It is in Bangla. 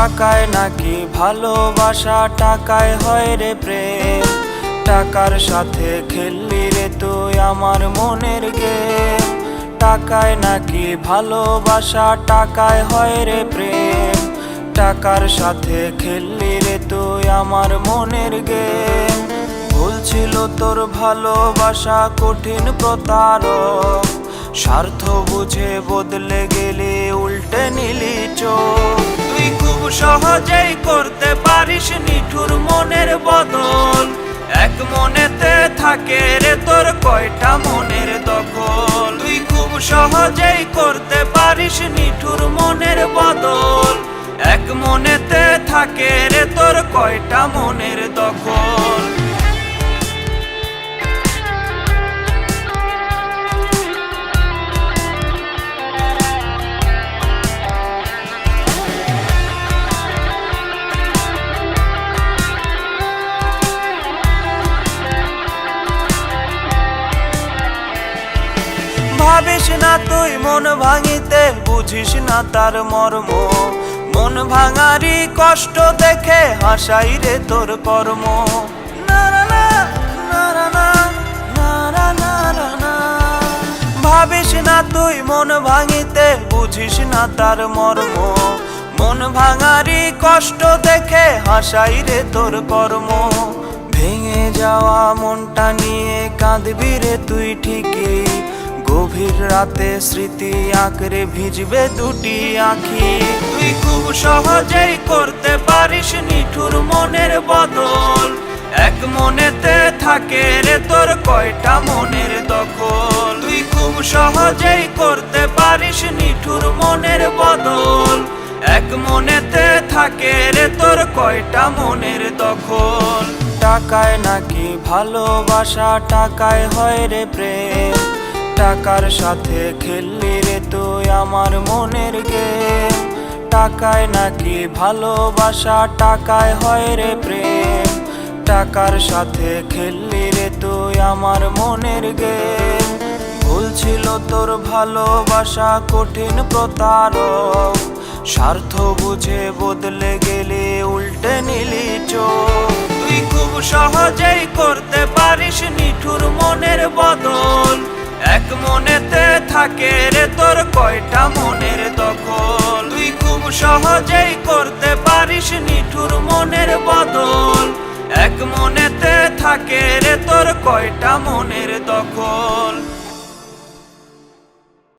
টাকায় নাকি ভালোবাসা, টাকায় হয় রে প্রেম। টাকার সাথে খেললি রে তুই আমার মনের গেম। টাকায় নাকি ভালোবাসা, টাকায় হয় রে প্রেম। টাকার সাথে খেললি রে তুই আমার মনের গেম। ভুল ছিল তোর ভালোবাসা, কঠিন প্রতারক। স্বার্থ বুঝে বদলে গেলি, উল্টে নিলি চোখ। তুই খুব সহজেই করতে পারিস নিঠুর মনের বদল। এক মনেতে থাকে রে তোর কয়টা মনের দখল। তুই খুব সহজেই করতে পারিস নিঠুর মনের বদল। এক মনেতে থাকে রে তোর কয়টা মনের দখল। ভাবিস না তুই মন ভাঙিতে, বুঝিস না তার মর্ম। মন ভাঙারি কষ্ট দেখে হাসাই রে তোর কর্ম। না না না না না না না না না না। ভাবিস না তুই মন ভাঙিতে, বুঝিস না তার মর্ম। মন ভাঙারি কষ্ট দেখে হাসাই রে তোর কর্ম। ভেঙে যাওয়া মনটা নিয়ে কাঁদবি রে তুই ঠিকই। গভীর রাতে স্মৃতি আঁকড়ে ভিজবে দুটি আঁখি। তুই খুব সহজেই করতে পারিস নিঠুর মনের বদল। এক মনেতে থাকে রে তোর কয়টা মনের দখল। তুই খুব সহজেই করতে পারিস নিঠুর মনের বদল। এক মনেতে থাকে রে তোর কয়টা মনের দখল। টাকায় নাকি ভালোবাসা, টাকায় হয় রে প্রেম। টাকার সাথে খেললি রে তুই আমার মনের গেম। টাকায় নাকি ভালোবাসা, টাকায় হয় রে প্রেম। টাকার সাথে খেললি রে তুই আমার মনের গেম। ভুল ছিল তোর ভালোবাসা, কঠিন প্রতারক। স্বার্থ বুঝে বদলে গেলি, উল্টে নিলি চোখ। তুই খুব সহজেই করতে পারিস নিঠুর মনের বদল। এক মনেতে থাকে রে তোর কয়টা মনের দখল। তুই খুব সহজেই করতে পারিস নিঠুর মনের বদল। এক মনেতে থাকে রে তোর কয়টা